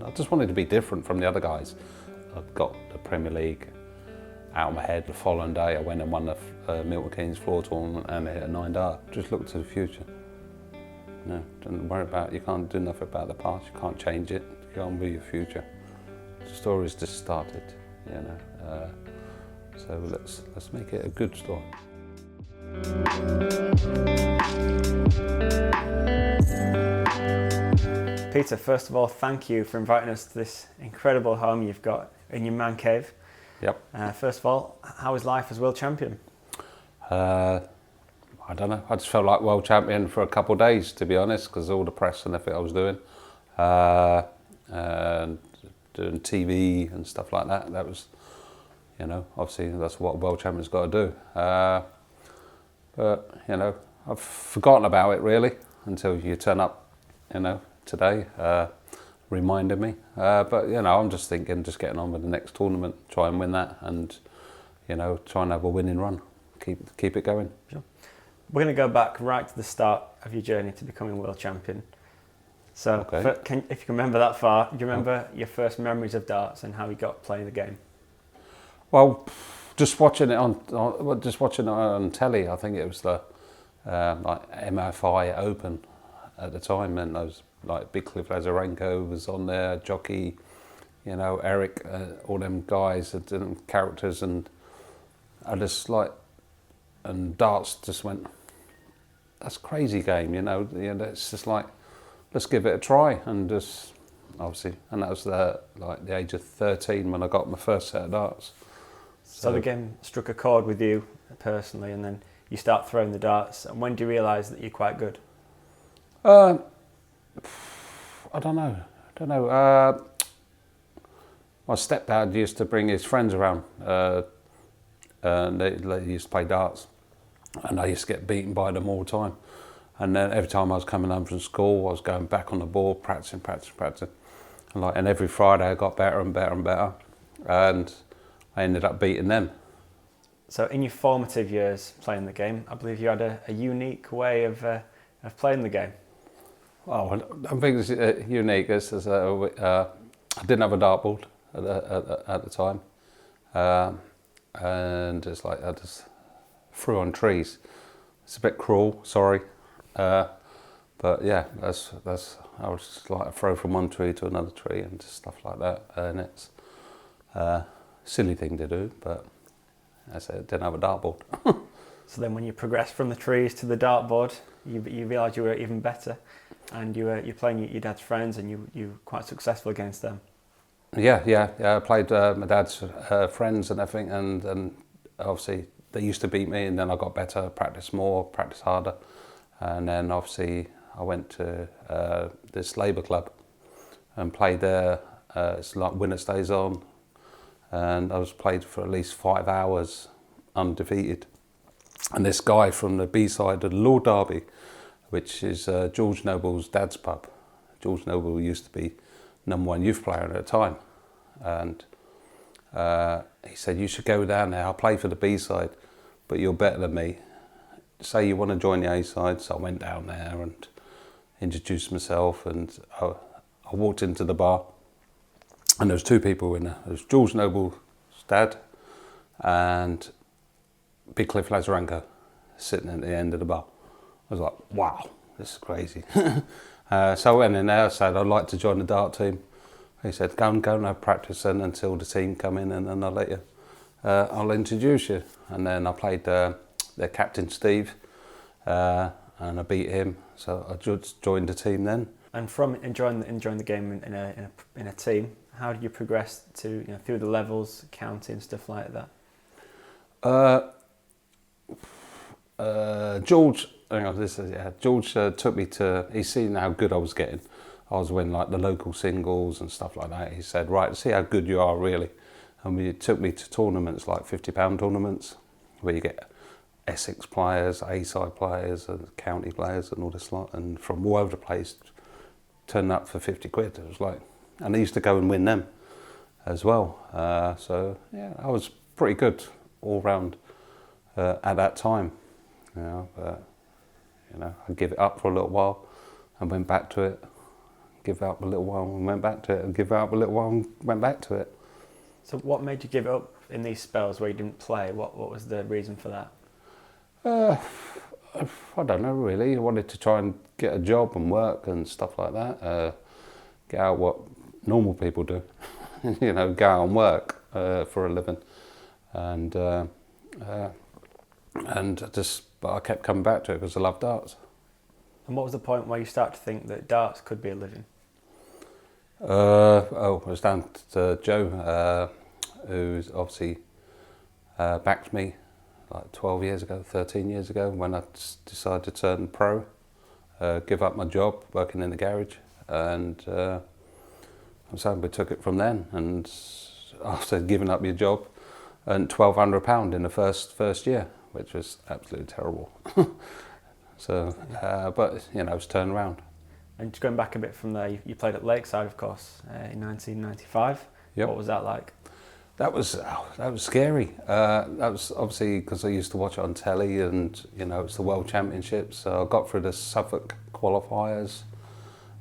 I just wanted to be different from the other guys. I got the Premier League out of my head. The following day I went and won the Milton Keynes floor tournament and I hit a 9 dart. Just look to the future. No, don't worry about it. You can't do nothing about the past. You can't change it. You can't be your future. The story's just started, you know. So let's make it a good story. Peter, first of all, thank you for inviting us to this incredible home you've got in your man cave. Yep. First of all, how is life as world champion? I don't know. I just felt like world champion for a couple of days, to be honest, because all the press and everything I was doing, and doing TV and stuff like that. That was, you know, obviously that's what a world champion's got to do. But you know, I've forgotten about it really until you turn up, you know, today, reminded me. But you know, I'm just thinking, just getting on with the next tournament, try and win that, and you know, try and have a winning run, keep it going. Sure. We're going to go back right to the start of your journey to becoming world champion. So, Okay. if you can remember that far, do you remember your first memories of darts and how you got playing the game? Well, just watching it on telly. I think it was the like MFI Open at the time, and those like Big Cliff Lazarenko was on there, Jockey, you know, Eric, all them guys, them characters, and I just like, and darts just went, that's a crazy game, you know. It's just like, let's give it a try, and just obviously, and that was the age of 13 when I got my first set of darts. So the game struck a chord with you personally, and then you start throwing the darts. And when do you realise that you're quite good? I don't know. My stepdad used to bring his friends around, and they used to play darts, and I used to get beaten by them all the time. And then every time I was coming home from school, I was going back on the board, practicing. And every Friday I got better and better and better, and I ended up beating them. So in your formative years playing the game, I believe you had a unique way of playing the game. Oh, I think it's unique. I didn't have a dartboard at the time, and it's like I just threw on trees. It's a bit cruel, sorry, but yeah, that's I was just like throw from one tree to another tree and just stuff like that, and it's a silly thing to do, but as I said, didn't have a dartboard. So then when you progressed from the trees to the dartboard, you realised you were even better, and you're playing your dad's friends, and you were quite successful against them. Yeah. I played my dad's friends and everything, and obviously they used to beat me, and then I got better, practiced more, practiced harder, and then obviously I went to this Labour club and played there. It's like winner stays on, and I was played for at least 5 hours undefeated. And this guy from the B-side of the Lord Derby, which is George Noble's dad's pub. George Noble used to be #1 youth player at the time, and he said, you should go down there, I'll play for the B-side, but you're better than me. Say you want to join the A-side. So I went down there and introduced myself, and I walked into the bar, and there was 2 people in there. There was George Noble's dad and Big Cliff Lazarenko sitting at the end of the bar. I was like, wow, this is crazy. So I went in there, I said, I'd like to join the dart team. He said, go and have practice then until the team come in, and then I'll introduce you. And then I played their captain, Steve, and I beat him. So I just joined the team then. And from enjoying the game in a team, how did you progress to through the levels, counting, stuff like that? George took me to. He's seen how good I was getting. I was winning like the local singles and stuff like that. He said, "Right, see how good you are, really." And he took me to tournaments like £50 tournaments, where you get Essex players, A-side players, and county players, and all this lot, and from all over the place, turning up for 50 quid. It was like, and I used to go and win them as well. So yeah, I was pretty good all round at that time. But I gave it up for a little while and went back to it, give up a little while and went back to it, and give up a little while and went back to it. So what made you give it up in these spells where you didn't play? What was the reason for that? I don't know really. I wanted to try and get a job and work and stuff like that. Get out what normal people do, you know, go out and work for a living, and but I kept coming back to it because I love darts. And what was the point where you started to think that darts could be a living? It was down to Joe, who's obviously backed me like 12 years ago, 13 years ago, when I decided to turn pro, give up my job working in the garage, and so we took it from then. And after giving up your job, earned £1,200 in the first year, which was absolutely terrible. So, but you know, it's turned around. And just going back a bit from there, you played at Lakeside, of course, in 1995. Yep. What was that like? That was scary. That was obviously because I used to watch it on telly, and you know, it's the World Championships. So I got through the Suffolk qualifiers,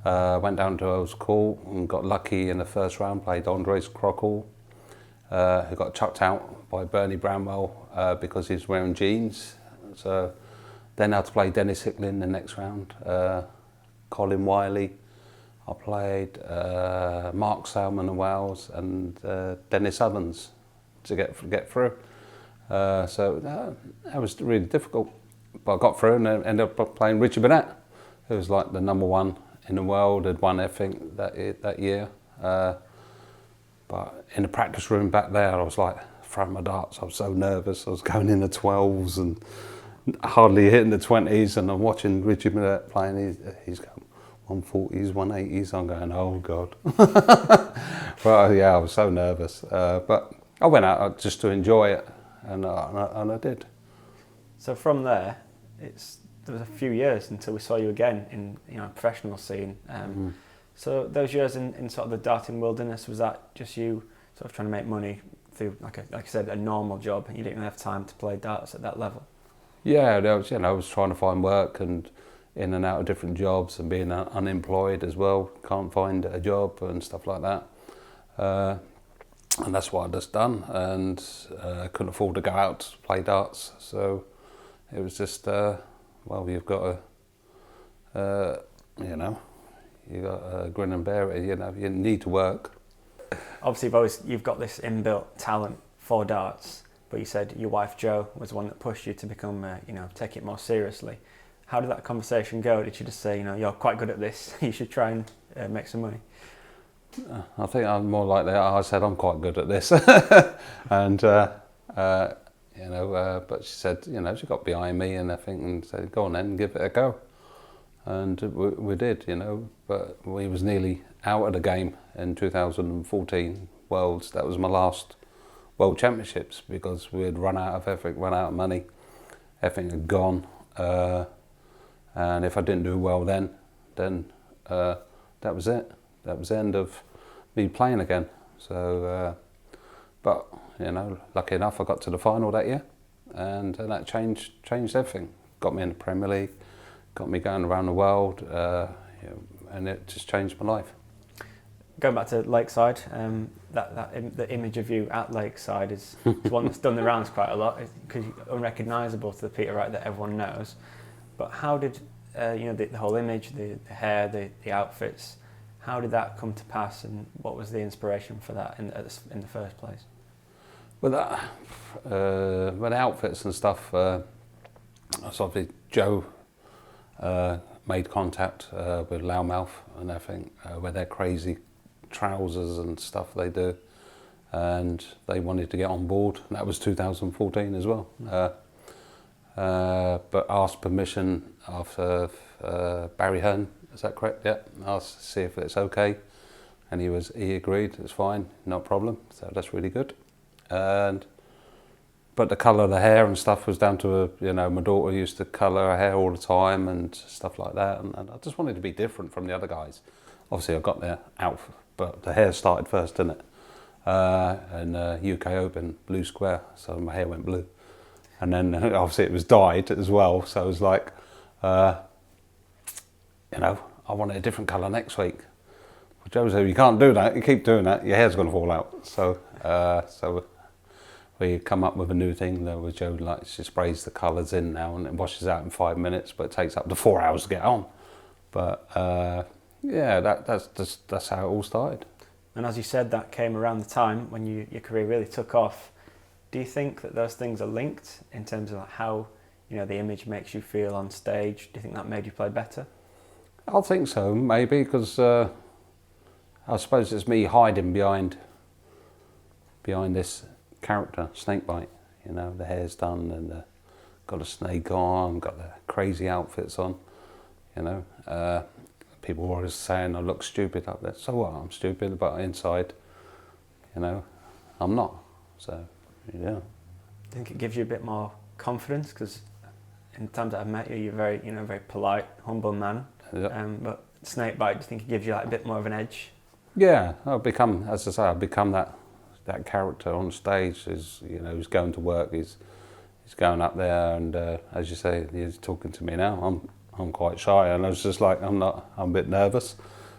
went down to Earls Court and got lucky in the first round. Played Andres Crockall, who got chucked out by Bernie Bramwell because he was wearing jeans. So then I had to play Dennis Hicklin in the next round. Colin Wiley. I played Mark Salmon of Wales and Dennis Ovens to get through. So that was really difficult. But I got through and ended up playing Richie Burnett, who was like the #1 in the world, had won everything that year. But in the practice room back there, I was like throwing my darts. I was so nervous. I was going in the 12s and hardly hitting the 20s, and I'm watching Richie Burnett playing. He's going 140s, 180s. I'm going, oh God. Well, yeah, I was so nervous. But I went out just to enjoy it, and I did. So from there, there was a few years until we saw you again in professional scene. So those years in sort of the darting wilderness, was that just you sort of trying to make money through, like I said, a normal job, and you didn't even have time to play darts at that level? Yeah, I was trying to find work and in and out of different jobs, and being unemployed as well, can't find a job and stuff like that. And that's what I just done, and couldn't afford to go out to play darts. So it was just, well, you've got to, you got to grin and bear it. You know, you need to work. Obviously, you've got this inbuilt talent for darts, but you said your wife Jo was the one that pushed you to become, take it more seriously. How did that conversation go? Did she just say, you're quite good at this, you should try and make some money? I think I'm more like that. I said I'm quite good at this, and but she said, she got behind me and everything, and said, go on then, give it a go, and we did, But we was nearly out of the game in 2014 Worlds. That was my last World Championships because we had run out of everything, run out of money, everything had gone. And if I didn't do well then that was it. That was the end of me playing again. So, but lucky enough, I got to the final that year, and that changed everything. Got me in the Premier League, got me going around the world, and it just changed my life. Going back to Lakeside, the image of you at Lakeside is one that's done the rounds quite a lot, because you're unrecognisable to the Peter Wright that everyone knows. But how did the whole image, the hair, the outfits, how did that come to pass, and what was the inspiration for that in the first place? Well, with the outfits and stuff, obviously Joe made contact with Loudmouth and everything, with their crazy trousers and stuff they do, and they wanted to get on board. That was 2014 as well. But asked permission after Barry Hearn, is that correct? Yeah, asked to see if it's okay, and he agreed, it's fine, no problem, so that's really good. But the colour of the hair and stuff was down to my daughter used to colour her hair all the time and stuff like that, and I just wanted to be different from the other guys. Obviously I got their outfit, but the hair started first, didn't it? And UK Open, blue square, so my hair went blue. And then obviously it was dyed as well, so it was like, I wanted a different colour next week. Joe said, you can't do that. You keep doing that, your hair's going to fall out. So we come up with a new thing that with Joe, like she sprays the colours in now and it washes out in 5 minutes, but it takes up to 4 hours to get on. But yeah, that's how it all started. And as you said, that came around the time when your career really took off. Do you think that those things are linked in terms of how, you know, the image makes you feel on stage? Do you think that made you play better? I think so, maybe, because I suppose it's me hiding behind this character, Snakebite. You know, the hair's done and got a snake on, got the crazy outfits on. You know, people were always saying I look stupid up there. So what? I'm stupid, but inside, you know, I'm not. So, yeah. I think it gives you a bit more confidence because in times that I've met you, you're very, you know, very polite, humble man. Yeah. But Snakebite, do you think it gives you like a bit more of an edge? Yeah, I've become, as I say, I've become that character on stage. Is, you know, he's going to work. He's going up there, and as you say, he's talking to me now. I'm quite shy, and I was just like, I'm a bit nervous.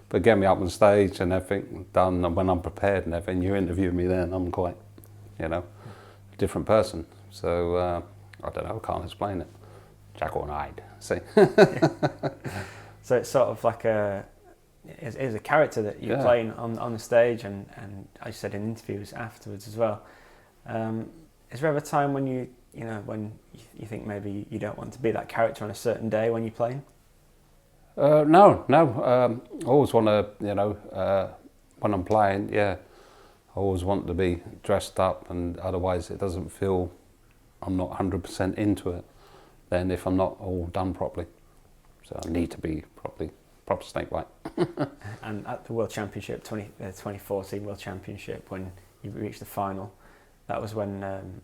But get me up on stage and everything done, and when I'm prepared and everything, you interview me then, I'm quite, you know, a different person. So I don't know, I can't explain it. Jack or Hyde, see. So it's sort of like is a character that you're playing on the stage, and as you said in interviews afterwards as well. Is there ever a time when you know, when you think maybe you don't want to be that character on a certain day when you're playing? No. I always want to, you know, when I'm playing, yeah, I always want to be dressed up, and otherwise it doesn't feel I'm not 100% into it. Then if I'm not all done properly. So I need to be proper Snakebite. And at the World Championship, 2014 World Championship, when you reached the final, that was when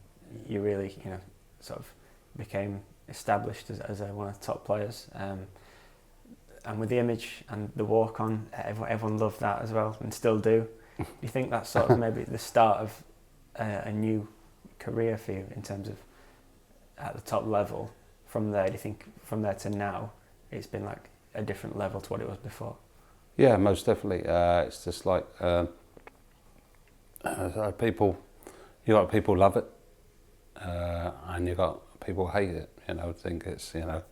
you really, you know, sort of became established as one of the top players. And with the image and the walk on, everyone loved that as well, and still do. Do you think that's sort of maybe the start of a new career for you in terms of at the top level? From there, do you think from there to now, it's been like a different level to what it was before? Yeah, most definitely. It's just like people, you got people love it, and you got people hate it. You know, think it's, you know,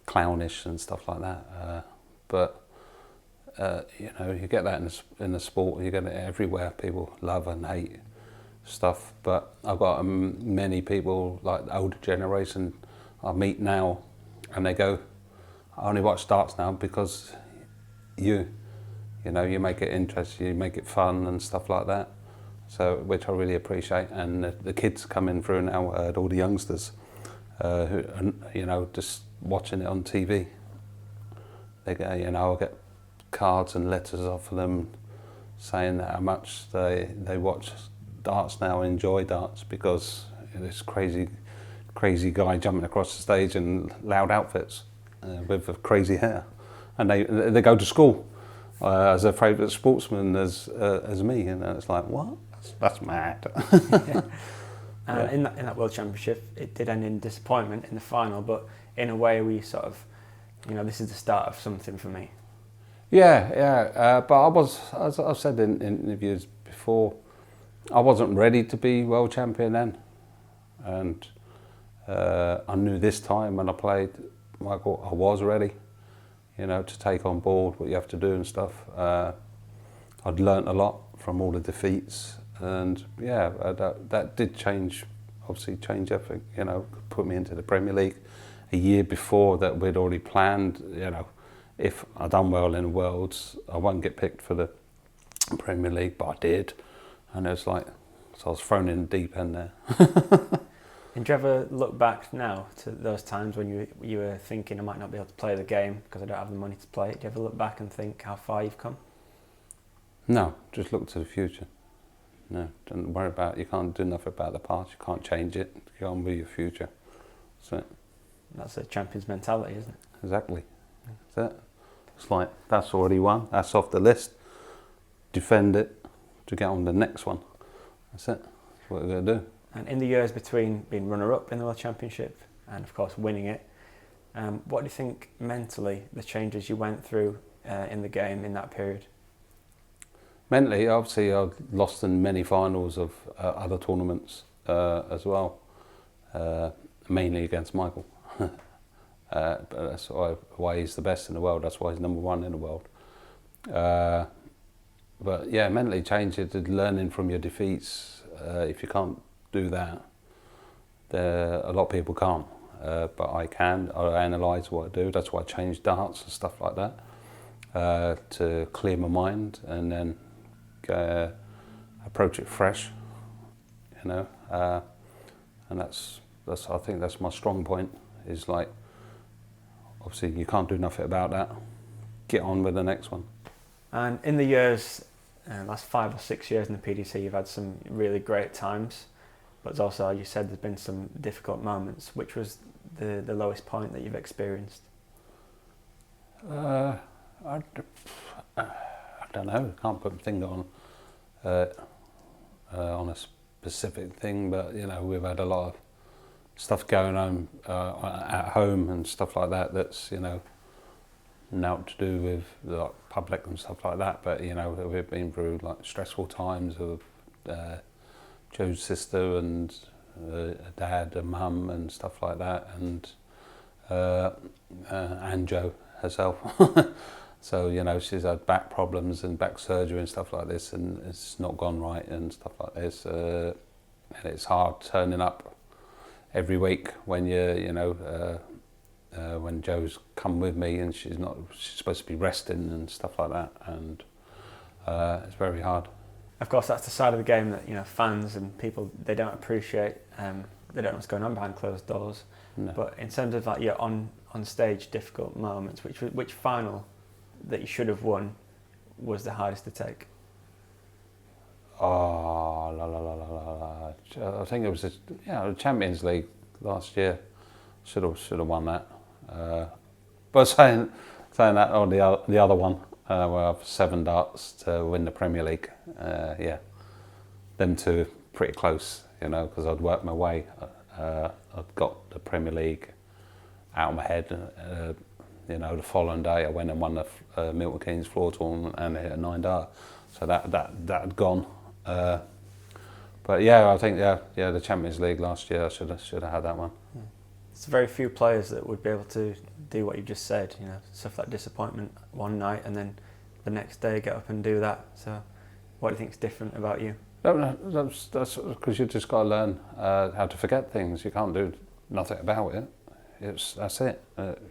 clownish and stuff like that. But you know, you get that in the sport. You get it everywhere. People love and hate stuff. But I've got many people, like the older generation, I meet now, and they go, I only watch darts now because you know, you make it interesting, you make it fun and stuff like that. So, which I really appreciate. And the kids coming through now, all the youngsters, who, you know, just watching it on TV. They get, you know, I'll get cards and letters off of them saying how much they watch darts now, enjoy darts, because this crazy guy jumping across the stage in loud outfits with crazy hair, and they go to school as a favourite sportsman as me, and it's like, what? That's mad. Yeah. In that World Championship, it did end in disappointment in the final, but in a way we sort of, you know, this is the start of something for me. Yeah. But I was, as I've said in interviews before, I wasn't ready to be world champion then, and I knew this time when I played, Michael, I was ready, you know, to take on board what you have to do and stuff. I'd learnt a lot from all the defeats, and yeah, that did change everything, you know, put me into the Premier League. A year before that, we'd already planned, you know, if I'd done well in the Worlds, I won't get picked for the Premier League, but I did, and it was like, so I was thrown in the deep end there. And do you ever look back now to those times when you were thinking, I might not be able to play the game because I don't have the money to play it? Do you ever look back and think how far you've come? No, just look to the future. No, don't worry about it. You can't do nothing about the past. You can't change it. Go on with your future. That's it. That's a champion's mentality, isn't it? Exactly. That's it. It's like, that's already won. That's off the list. Defend it to get on the next one. That's it. That's what we're going to do. And in the years between being runner-up in the World Championship and, of course, winning it, what do you think mentally the changes you went through in the game in that period? Mentally, obviously, I've lost in many finals of other tournaments as well, mainly against Michael. But that's why he's the best in the world. That's why he's #1 in the world. But yeah, mentally change it, learning from your defeats. If you can't do that, a lot of people can't. But I can. I analyse what I do. That's why I change darts and stuff like that, to clear my mind and then approach it fresh. You know, and that's I think that's my strong point. Is like, obviously you can't do nothing about that. Get on with the next one. And in the years, last 5 or 6 years in the PDC, you've had some really great times, but also, you said, there's been some difficult moments. Which was the lowest point that you've experienced? I don't know. Can't put a finger on a specific thing, but you know, we've had a lot of stuff going on at home and stuff like that. That's, you know, not to do with the public and stuff like that. But you know, we've been through like stressful times with Joe's sister and dad and mum and stuff like that, and Jo herself. So you know, she's had back problems and back surgery and stuff like this, and it's not gone right and stuff like this. And it's hard turning up every week when when Joe's come with me and she's supposed to be resting and stuff like that, and it's very hard. Of course, that's the side of the game that, you know, fans and people, they don't appreciate. They don't know what's going on behind closed doors. No. But in terms of like your on stage difficult moments, which final that you should have won was the hardest to take? Oh, I think it was the Champions League last year. Should have won that. But saying that on the other one, where I've 7 darts to win the Premier League. Yeah, them two pretty close, you know, because I'd worked my way. I'd got the Premier League out of my head. You know, the following day I went and won the Milton Keynes floor tournament and hit a 9 dart. So that had gone. But yeah, I think the Champions League last year I should have had that one. It's very few players that would be able to do what you just said. You know, stuff like disappointment one night and then the next day get up and do that. So, what do you think is different about you? That's because you just got to learn how to forget things. You can't do nothing about it. That's it.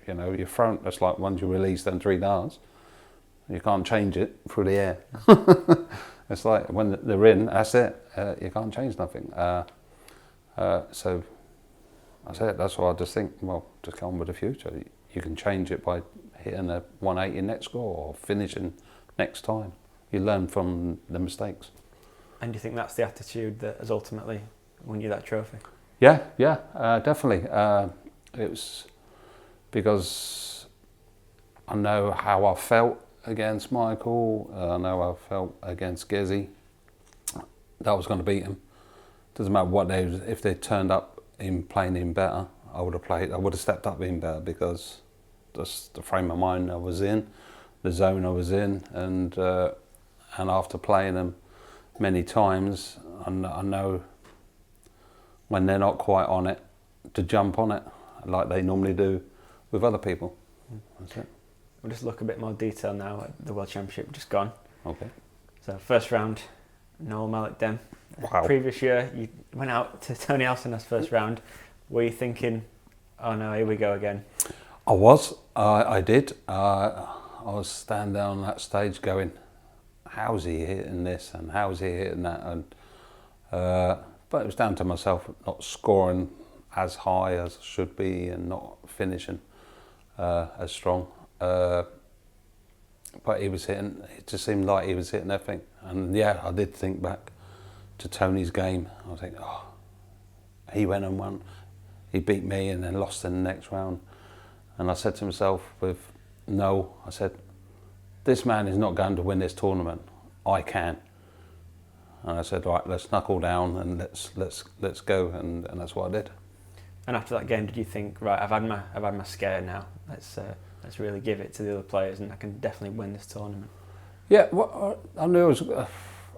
You know, your front. That's like once you release them 3 darts, you can't change it through the air. It's like when they're in, that's it. You can't change nothing. So that's it. That's why I just think, well, just go on with the future. You can change it by hitting a 180 net score or finishing next time. You learn from the mistakes. And do you think that's the attitude that has ultimately won you that trophy? Yeah, definitely. It was because I know how I felt against Michael. I know how I felt against Gizzy. That I was going to beat him. Doesn't matter what if they turned up in playing him better, I would have stepped up in better, because that's the frame of mind I was in, the zone I was in, and after playing them many times, I know when they're not quite on it, to jump on it like they normally do with other people. That's it. We'll just look a bit more detail now at the World Championship just gone. Okay. So first round, Noel Malik Dem. Wow. Previous year, you went out to Tony Alcindor's first round. Were you thinking, oh no, here we go again? I was. I did. I was standing there on that stage going, how's he hitting this and how's he hitting that? And but it was down to myself not scoring as high as I should be and not finishing as strong. But he was hitting, it just seemed like he was hitting everything. And yeah, I did think back to Tony's game. I was thinking, oh, he went and won. He beat me and then lost in the next round. And I said to myself with Noel, I said, this man is not going to win this tournament. I can. And I said, right, let's knuckle down and let's go. And that's what I did. And after that game, did you think, right, I've had my scare now. Let's really give it to the other players, and I can definitely win this tournament. Yeah, well, I knew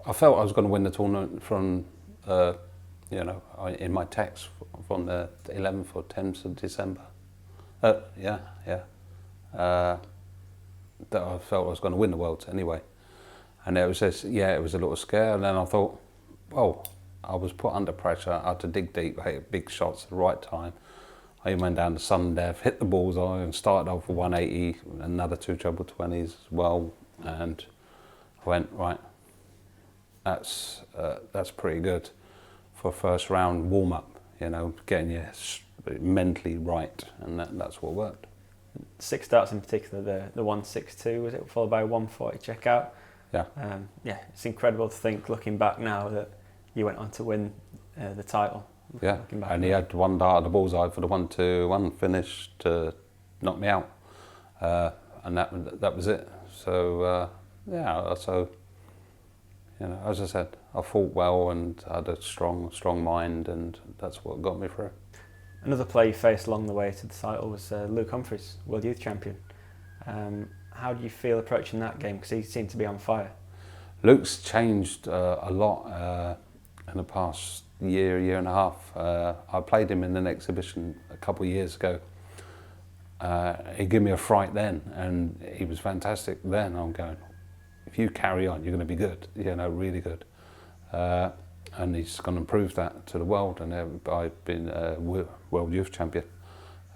I felt I was going to win the tournament from, in my text from the 11th or 10th of December. Yeah. That I felt I was going to win the Worlds anyway. And it was just, it was a little scare. And then I thought, well, I was put under pressure. I had to dig deep, hit big shots at the right time. I even went down to sudden death, hit the bullseye, and started off with 180, another 2 treble 20s as well. And I went, right, that's pretty good for first round warm up. Getting you mentally right, and that's what worked. 6 darts in particular, the 162 was it, followed by 140 checkout. Yeah. It's incredible to think, looking back now, that you went on to win the title. Yeah, and he had 1 dart at the bullseye for the 1-2-1 finish to knock me out, and that was it. So as I said, I fought well and had a strong mind, and that's what got me through. Another player you faced along the way to the title was Luke Humphries, World Youth Champion. How do you feel approaching that game? Because he seemed to be on fire. Luke's changed a lot in the past year and a half. I played him in an exhibition a couple of years ago. He gave me a fright then, and he was fantastic then. I'm going, if you carry on, you're going to be good, really good. And he's going to prove that to the world, and I've been World Youth Champion.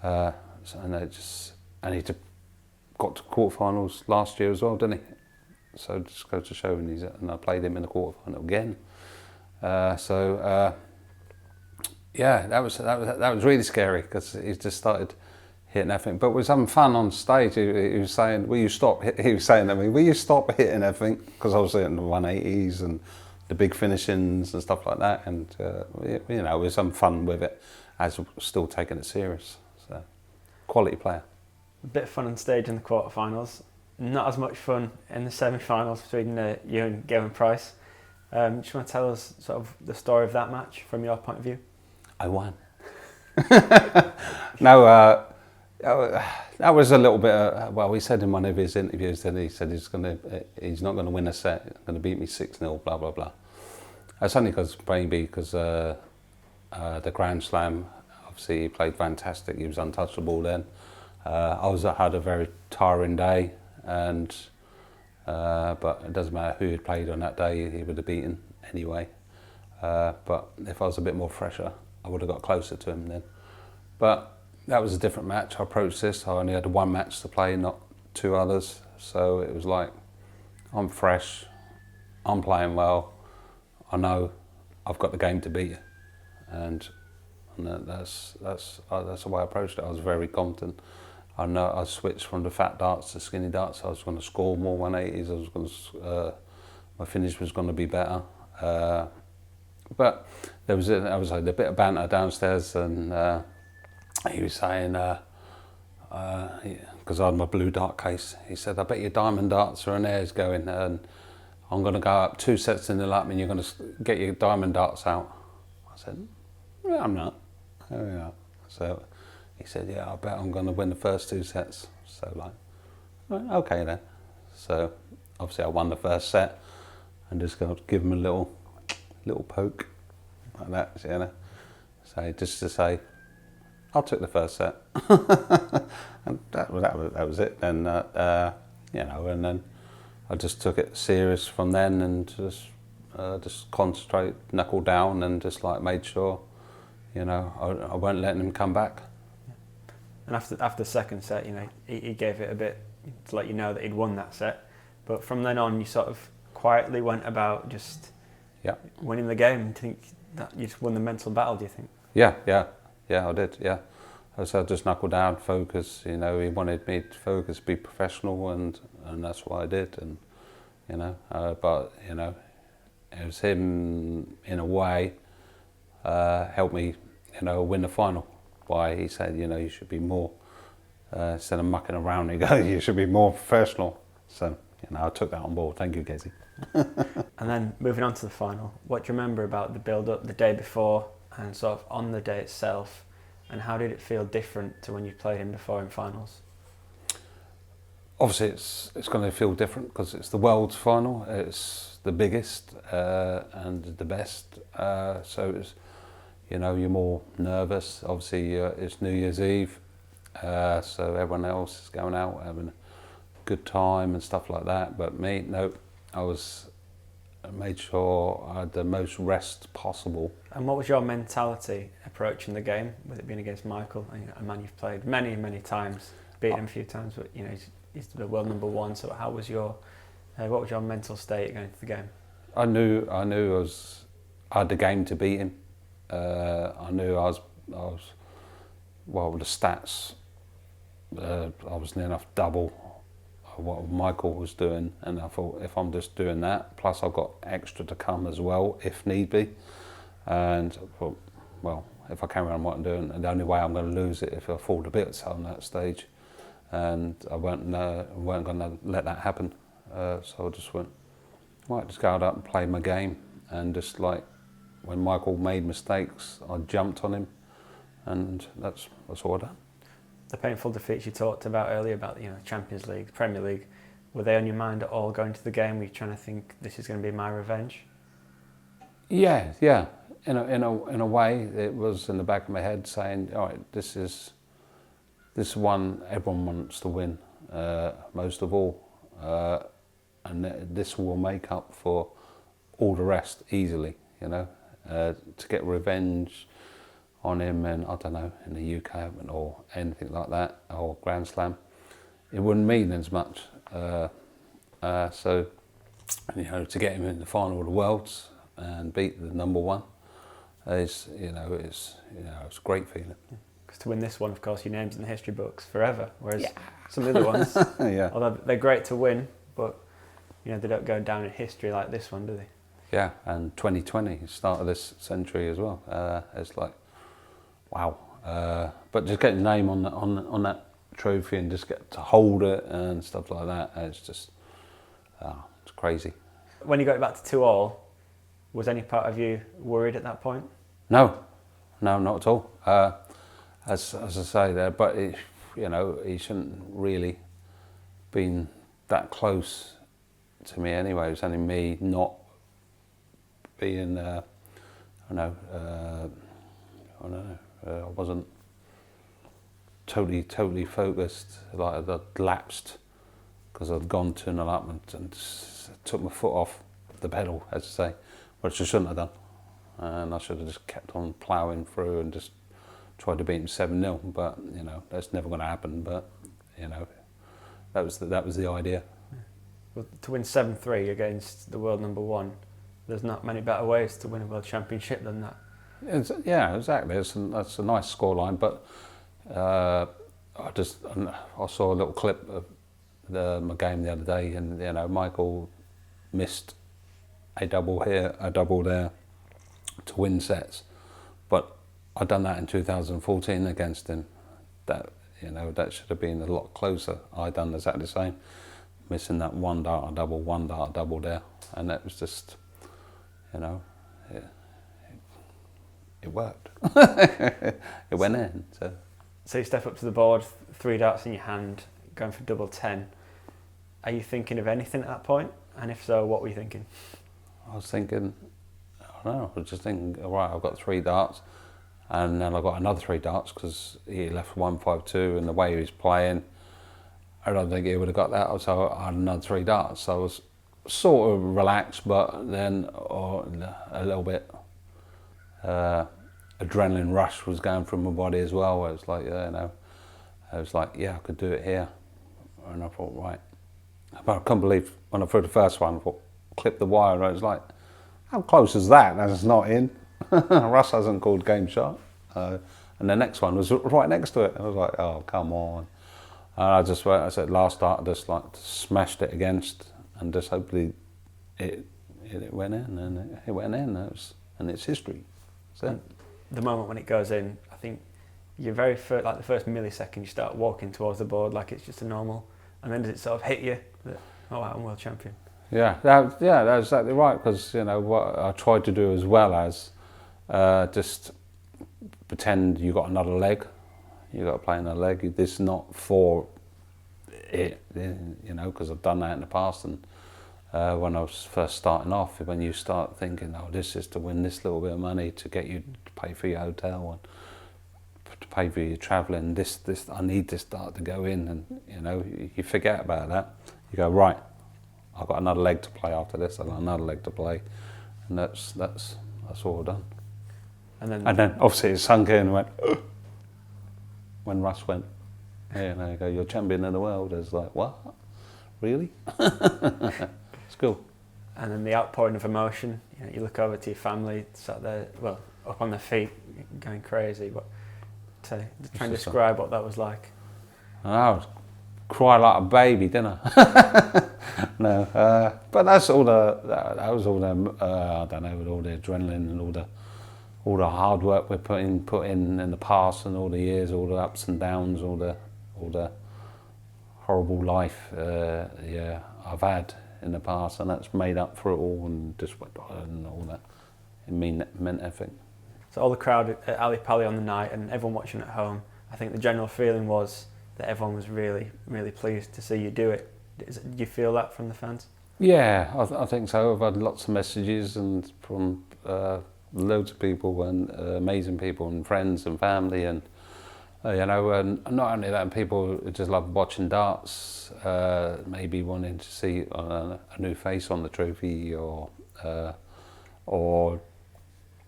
And he got to quarterfinals last year as well, didn't he? So just goes to show, and I played him in the quarterfinal again. That was really scary, because he just started hitting everything. But we was having fun on stage. He was saying, "Will you stop?" He was saying to me, "Will you stop hitting everything?" Because I was hitting the 180s and the big finishings and stuff like that. And we was having fun with it, as still taking it serious. So, quality player. A bit of fun on stage in the quarterfinals. Not as much fun in the semi-finals between you and Gavin Price. Just want to tell us sort of the story of that match from your point of view? I won. No, that was a little bit. Well, he said in one of his interviews that he said he's not going to win a set. He's going to beat me 6-0. Blah blah blah. That's only because the Grand Slam. Obviously, he played fantastic. He was untouchable then. I had a very tiring day, and but it doesn't matter who had played on that day. He would have beaten anyway. But if I was a bit more fresher, I would have got closer to him then. But that was a different match. I approached this. I only had 1 match to play, not 2 others. So it was like, I'm fresh, I'm playing well. I know I've got the game to beat you, and that's the way I approached it. I was very confident. I know I switched from the fat darts to skinny darts. I was going to score more 180s. I was going to, my finish was going to be better. But there was a bit of banter downstairs, and he was saying, because I had my blue dart case, he said, "I bet your diamond darts are in there's going, and I'm going to go up 2 sets in the lap, and you're going to get your diamond darts out." I said, "Yeah, I'm not." Oh, yeah. So he said, "Yeah, I bet I'm going to win the first 2 sets." So okay then. So obviously I won the first set, and just got to give him a little poke like that, So just to say, I took the first set, and that was it. Then and then I just took it serious from then, and just concentrate, knuckle down, and just made sure, I weren't letting him come back. And after the second set, he gave it a bit to let you know that he'd won that set. But from then on, you sort of quietly went about just winning the game. Do you think that you just won the mental battle? Do you think? Yeah, I did. Yeah, so I just knuckled down, focus. He wanted me to focus, be professional, and that's what I did. And but it was him in a way helped me, win the final. Why he said, you should be more instead of mucking around. You should be more professional. So I took that on board. Thank you, Casey. And then moving on to the final, what do you remember about the build-up the day before and sort of on the day itself, and how did it feel different to when you played him before in finals? obviously it's going to feel different because it's the world's final. It's the biggest and the best. So it's, you're more nervous. Obviously, it's New Year's Eve, so everyone else is going out having a good time and stuff like that. But me, no, I made sure I had the most rest possible. And what was your mentality approaching the game, with it being against Michael, a man you've played many, many times, beaten him a few times, but he's the world number one. So how was what was your mental state going into the game? I knew I had the game to beat him. I knew I was well, with the stats, I was near enough double what Michael was doing, and I thought if I'm just doing that, plus I've got extra to come as well if need be, and I thought, well, if I carry on what I'm doing, and the only way I'm going to lose it if I fall to bits on that stage, and I weren't going to let that happen. So I just went, right, just go out and play my game, and just like when Michael made mistakes, I jumped on him, and that's all I done. The painful defeats you talked about earlier, about Champions League, Premier League, were they on your mind at all going to the game? Were you trying to think this is going to be my revenge? Yeah. In a way, it was in the back of my head saying, all right, this is one everyone wants to win, most of all, and this will make up for all the rest easily. To get revenge on him, and I don't know, in the UK or anything like that, or Grand Slam, it wouldn't mean as much. So, to get him in the final of the Worlds and beat the number one is, it's a great feeling. Because to win this one, of course, your name's in the history books forever. Whereas some of the other ones, although they're great to win, but they don't go down in history like this one, do they? Yeah, and 2020, start of this century as well. It's like, wow. But just getting your name on that trophy and just get to hold it and stuff like that, it's just, it's crazy. When you got back to 2-2, was any part of you worried at that point? No, not at all. As I say there, but he shouldn't really been that close to me anyway. It was only me not being, I wasn't totally focused. Like I'd lapsed because I'd gone 2-0 up and took my foot off the pedal, as I say, which I shouldn't have done. And I should have just kept on ploughing through and just tried to beat him 7-0. But that's never going to happen. But that was the idea. Well, to win 7-3 against the world number one, there's not many better ways to win a world championship than that. Yeah, exactly. That's a nice scoreline, but I saw a little clip of my game the other day, and Michael missed a double here, a double there to win sets, but I'd done that in 2014 against him. That should have been a lot closer. I'd done exactly the same, missing that one dart double there, and that was just, it worked. It went in. So you step up to the board, 3 darts in your hand, going for double 10. Are you thinking of anything at that point? And if so, what were you thinking? I was thinking, I don't know, I was just thinking, all right, I've got 3 darts, and then I got another 3 darts because he left 1-5-2, and the way he was playing, I don't think he would have got that, so I had another 3 darts. So I was sort of relaxed, but then a little bit adrenaline rush was going through my body as well. It was like, I was like, I could do it here. And I thought, right. But I couldn't believe when I threw the first one, I thought, clip the wire, and I was like, how close is that? That's not in. Russ hasn't called game shot. And the next one was right next to it. And I was like, oh, come on. And I said, last dart, I just like smashed it against, and just hopefully it went in, and it went in, and it's history. So the moment when it goes in, I think you're very first, like the first millisecond, you start walking towards the board like it's just a normal, and then does it sort of hit you that, oh wow, I'm world champion? Yeah, that's exactly right, because what I tried to do as well as just pretend you got another leg. You got to play another leg. This is not for it, you know, because I've done that in the past. And when I was first starting off, when you start thinking, oh, this is to win this little bit of money to get you to pay for your hotel and to pay for your travelling, this I need this dart to go in, and you know, you forget about that. You go, right, I've got another leg to play after this. I've got another leg to play, and that's all I've done. And then obviously it sunk in and went. Ugh. When Russ went, yeah, there you go, you're champion of the world. It's like, what? Really? It's cool. And then the outpouring of emotion. You know, you look over to your family, sat there, well, up on their feet, going crazy. But to try and describe what that was like. I was crying like a baby, didn't I? No, but that's all that was all the I don't know, with all the adrenaline and all the hard work we put in the past, and all the years, all the ups and downs, all the horrible life I've had in the past, and that's made up for it all, and just went on and all that. It meant everything. So all the crowd at Ali Pali on the night, and everyone watching at home, I think the general feeling was that everyone was really, really pleased to see you do it. Do you feel that from the fans? Yeah, I think so. I've had lots of messages and from loads of people, and amazing people, and friends and family, and you know, and not only that, people just love watching darts, maybe wanting to see a new face on the trophy, or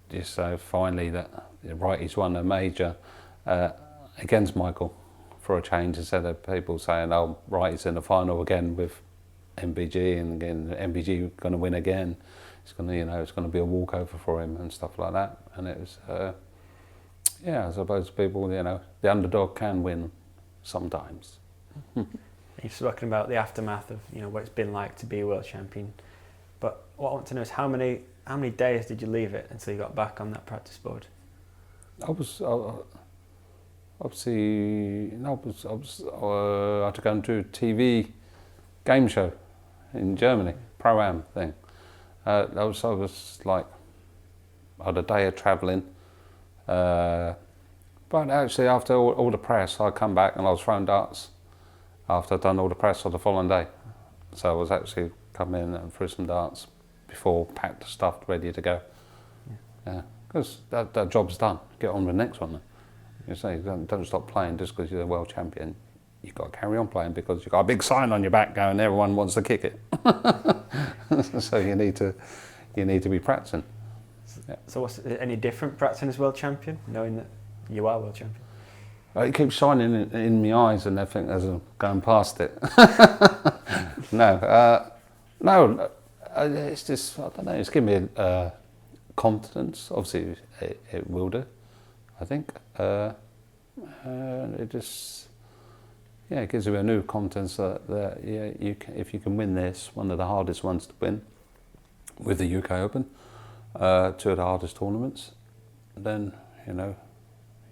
just so finally that Wrighty's won a major against Michael for a change, instead of people saying, oh, Wrighty's in the final again with MBG, and again MBG going to win again. It's going to, you know, it's going to be a walkover for him and stuff like that. And it was, yeah, I suppose people, you know, the underdog can win sometimes. You've spoken about the aftermath of, you know, what it's been like to be a world champion. But what I want to know is how many days did you leave it until you got back on that practice board? I had to go and do a TV game show in Germany, Pro-Am thing. I was like, I had a day of travelling. But actually, after all the press, I come back and I was throwing darts after I'd done all the press on the following day. So I was actually coming in and threw some darts before, packed, stuffed, ready to go. Yeah, because that job's done. Get on with the next one then. You say, don't stop playing just because you're the world champion. You've got to carry on playing because you've got a big sign on your back going, everyone wants to kick it. So you need to be practicing. Yeah. So what's any different practicing as world champion, knowing that you are world champion? It keeps shining in my eyes and everything as I'm going past it. No, it's just, I don't know, it's given me confidence. Obviously it will do, I think. It just, yeah, it gives you a new confidence that yeah, if you can win this, one of the hardest ones to win with the UK Open, two of the hardest tournaments, then, you know,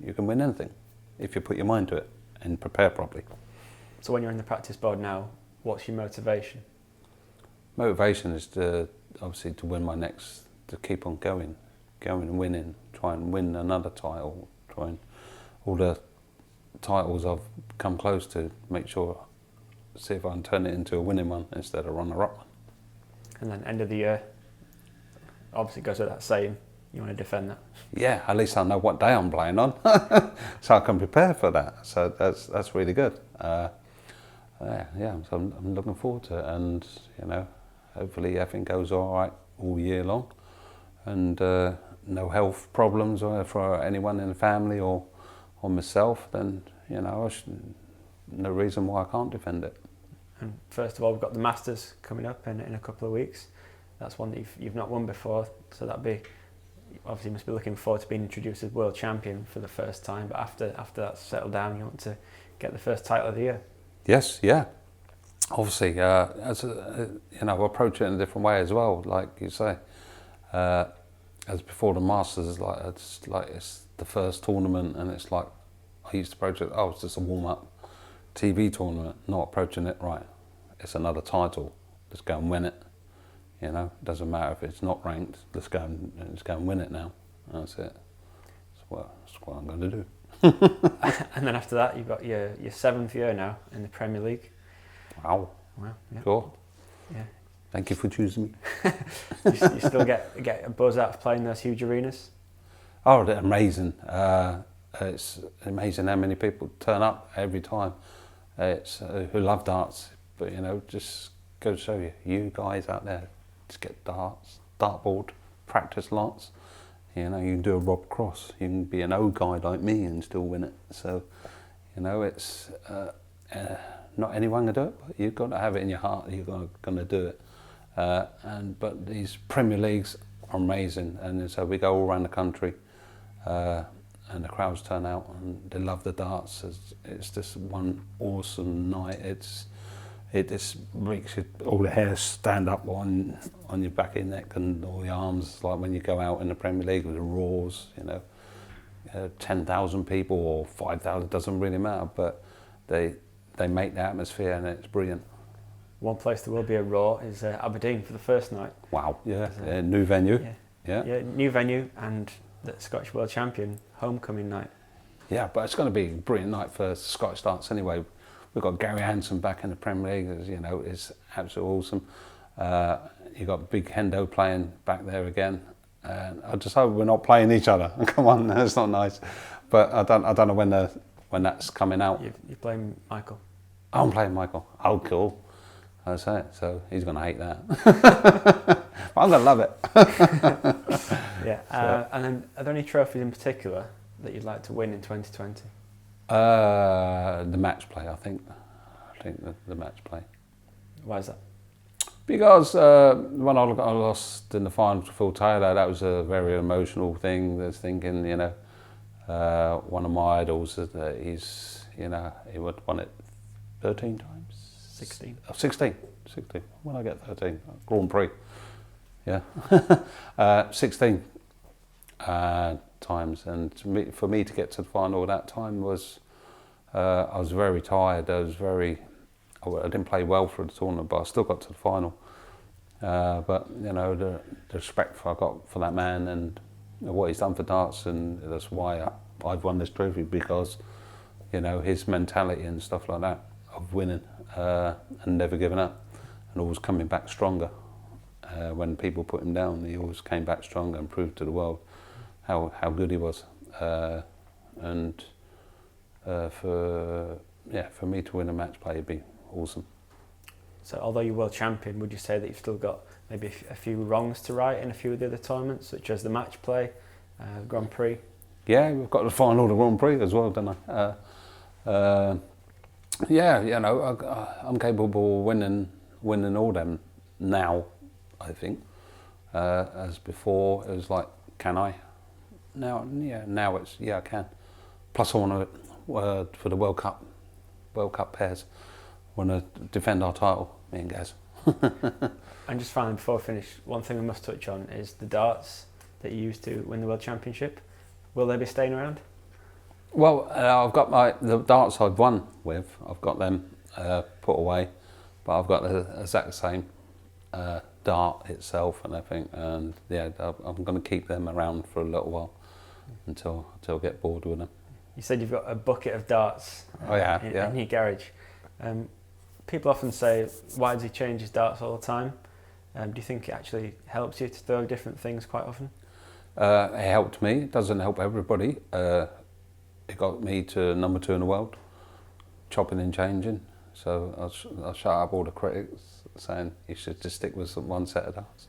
you can win anything if you put your mind to it and prepare properly. So when you're in the practice board now, what's your motivation? Motivation is obviously to win my next, to keep on going and winning, try and win another title, try and all the titles I've come close to, make sure, see if I can turn it into a winning one instead of runner-up one. And then end of the year, obviously goes with that saying, you want to defend that. Yeah, at least I know what day I'm playing on, so I can prepare for that. So that's really good. Yeah, so I'm looking forward to it, and you know, hopefully everything goes all right all year long, and no health problems for anyone in the family or myself. Then you know, no reason why I can't defend it. And first of all, we've got the Masters coming up in a couple of weeks. That's one that you've not won before, so that'd be, obviously you must be looking forward to being introduced as world champion for the first time. But after that's settled down, you want to get the first title of the year. Yes, yeah. Obviously, as you know, approach it in a different way as well. Like you say, as before the Masters, it's the first tournament, and it's like I used to approach it. Oh, it's just a warm-up TV tournament. Not approaching it right. It's another title. Let's go and win it. You know, it doesn't matter if it's not ranked. Let's go and win it now. That's it. That's what I'm going to do. And then after that, you've got your 7th year now in the Premier League. Wow. Wow. Yeah. Cool. Yeah. Thank you for choosing me. You still get a buzz out of playing those huge arenas? Oh, they're amazing. It's amazing how many people turn up every time. It's who love darts, but just go to show you. You guys out there, just get dartboard, practice lots. You can do a Rob Cross. You can be an old guy like me and still win it. So, it's not anyone can do it, but you've got to have it in your heart that you're going to do it. But these Premier Leagues are amazing, and so we go all around the country, and the crowds turn out and they love the darts. It's just one awesome night. It just makes all the hair stand up on your back of your neck and all the arms. Like when you go out in the Premier League with the roars, 10,000 people or 5,000, doesn't really matter, but they make the atmosphere and it's brilliant. One place there will be a roar is Aberdeen for the first night. Wow, new venue. Yeah, new venue and the Scottish World Champion homecoming night. Yeah, but it's going to be a brilliant night for Scottish darts anyway. We've got Gary Hansen back in the Premier League, is absolutely awesome. You've got Big Hendo playing back there again. And I just hope we're not playing each other. Come on, that's not nice. But I don't know when that's coming out. You're playing Michael. I'm playing Michael. Oh, cool. That's it. So he's going to hate that. But I'm going to love it. Yeah. And then, are there any trophies in particular that you'd like to win in 2020? The match play, I think. The match play. Why is that? Because when I lost in the final to Phil Taylor, that was a very emotional thing. I was thinking, one of my idols, he's, he would won it 13 times? 16. Oh, 16. When I get 13, Grand Prix. Yeah. 16 times. And for me to get to the final that time was, I was very tired. I didn't play well for the tournament, but I still got to the final. But the respect I got for that man and what he's done for darts, and that's why I've won this trophy, because his mentality and stuff like that of winning and never giving up and always coming back stronger. When people put him down, he always came back stronger and proved to the world how good he was. And for me to win a match play would be awesome. So although you're world champion, would you say that you've still got maybe a few wrongs to right in a few of the other tournaments, such as the match play, Grand Prix? Yeah, we've got the final of the Grand Prix as well, don't I? I'm capable of winning all them now, I think. As before, it was like, can I? Now it's, I can. Plus I want to, for the World Cup pairs, want to defend our title, me and Gaz. And just finally, before we finish, one thing we must touch on is the darts that you used to win the World Championship. Will they be staying around? Well, I've got the darts I've won with, I've got them put away, but I've got the exact same dart itself and everything, and I'm going to keep them around for a little while until I get bored with them. You said you've got a bucket of darts in your garage. People often say, why does he change his darts all the time? Do you think it actually helps you to throw different things quite often? It helped me. It doesn't help everybody. It got me to number 2 in the world, chopping and changing. So I'll shut up all the critics saying you should just stick with one set of darts.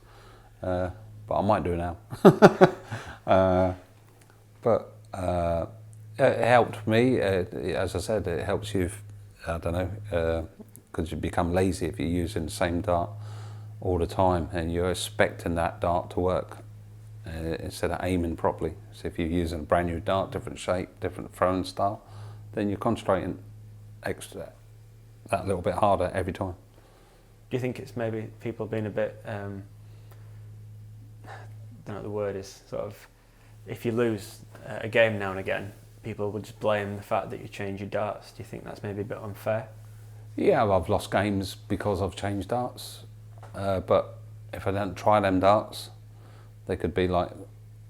But I might do now. It helped me. As I said, it helps you, I don't know, because you become lazy if you're using the same dart all the time and you're expecting that dart to work instead of aiming properly. So if you're using a brand new dart, different shape, different throwing style, then you're concentrating that little bit harder every time. Do you think it's maybe people being a bit, I don't know what the word is, sort of, if you lose a game now and again, people would just blame the fact that you change your darts. Do you think that's maybe a bit unfair? Yeah, I've lost games because I've changed darts. But if I don't try them darts, they could be like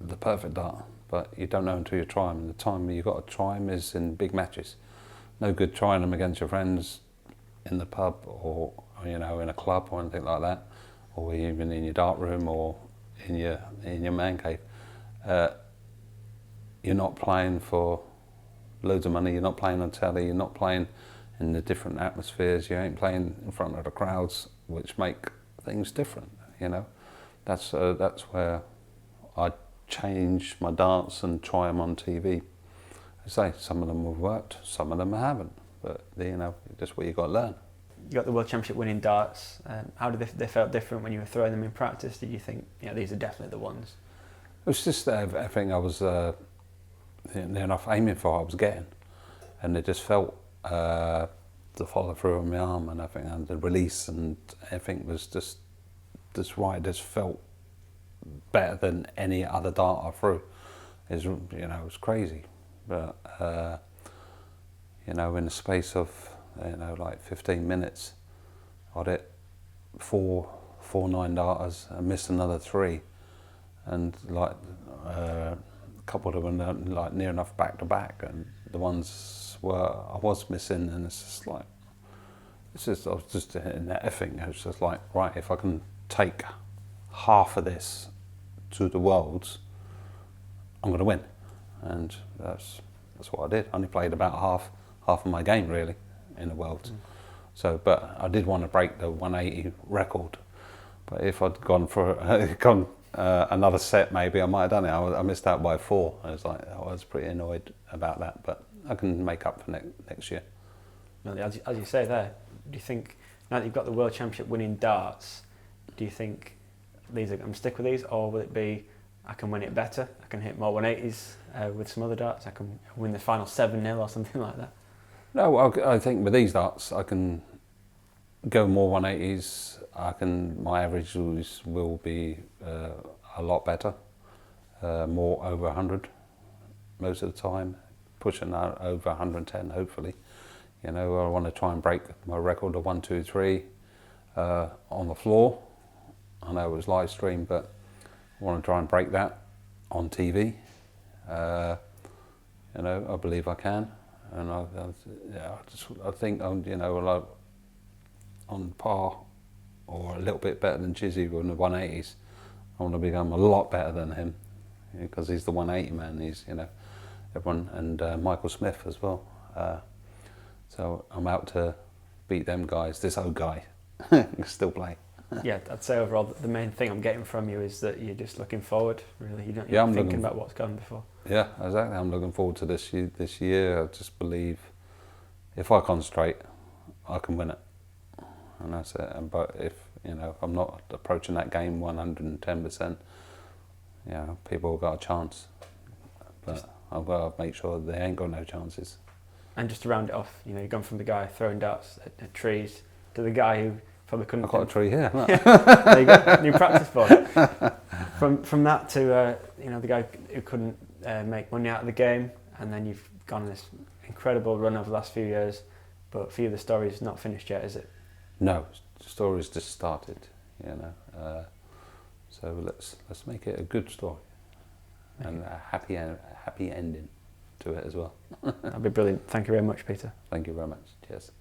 the perfect dart. But you don't know until you try them. And the time you've got to try them is in big matches. No good trying them against your friends in the pub or in a club or anything like that, or even in your dart room or in your man cave, you're not playing for loads of money. You're not playing on telly. You're not playing in the different atmospheres. You ain't playing in front of the crowds, which make things different. That's where I change my darts and try them on TV. I say some of them have worked, some of them haven't, but that's what you got to learn. You got the World Championship winning darts. How did they felt different when you were throwing them in practice? Did you think, these are definitely the ones? It was just everything I was near enough aiming for, I was getting, and it just felt the follow through on my arm and everything, and the release and everything was just right. It just felt better than any other dart I threw. It was crazy, but in the space of like 15 minutes, I'd hit four 9-darters and missed another 3, and like a couple of them like near enough back to back, and the ones where I was missing, and I was just in that effing. It was just like, right, if I can take half of this to the Worlds, I'm going to win, and that's what I did. I only played about half of my game really in the Worlds. So, but I did want to break the 180 record. But if I'd gone for another set, maybe I might have done it. I missed out by 4. I was pretty annoyed about that, but I can make up for next year. Well, as you say there, do you think now that you've got the World Championship winning darts, do you think I'm going to stick with these, or will it be I can win it better, I can hit more 180s with some other darts, I can win the final 7-0 or something like that? No, I think with these darts I can go more 180s. My averages will be a lot better, more over 100 most of the time, pushing out over 110 hopefully. I want to try and break my record of 1, 2, 3 on the floor. I know it was live stream, but I want to try and break that on TV. I believe I can, and I think I'm like on par or a little bit better than Chizzy with the 180s. I want to become a lot better than him because he's the 180 man. He's everyone, and Michael Smith as well. So I'm out to beat them guys. This old guy can still play. Yeah, I'd say overall the main thing I'm getting from you is that you're just looking forward, really. You're Yeah, not thinking about what's gone before. Yeah, exactly. I'm looking forward to this year. I just believe if I concentrate, I can win it. And that's it. But if, I'm not approaching that game 110%, people have got a chance. But I've got to make sure they ain't got no chances. And just to round it off, you've gone from the guy throwing darts at trees to the guy who probably couldn't. I've got a tree here. There you go, new practice board. From that to the guy who couldn't make money out of the game, and then you've gone on this incredible run over the last few years. But for you, the story's not finished yet, is it? No, the story's just started. So let's make it a good story and a happy ending to it as well. That'd be brilliant. Thank you very much, Peter. Thank you very much. Cheers.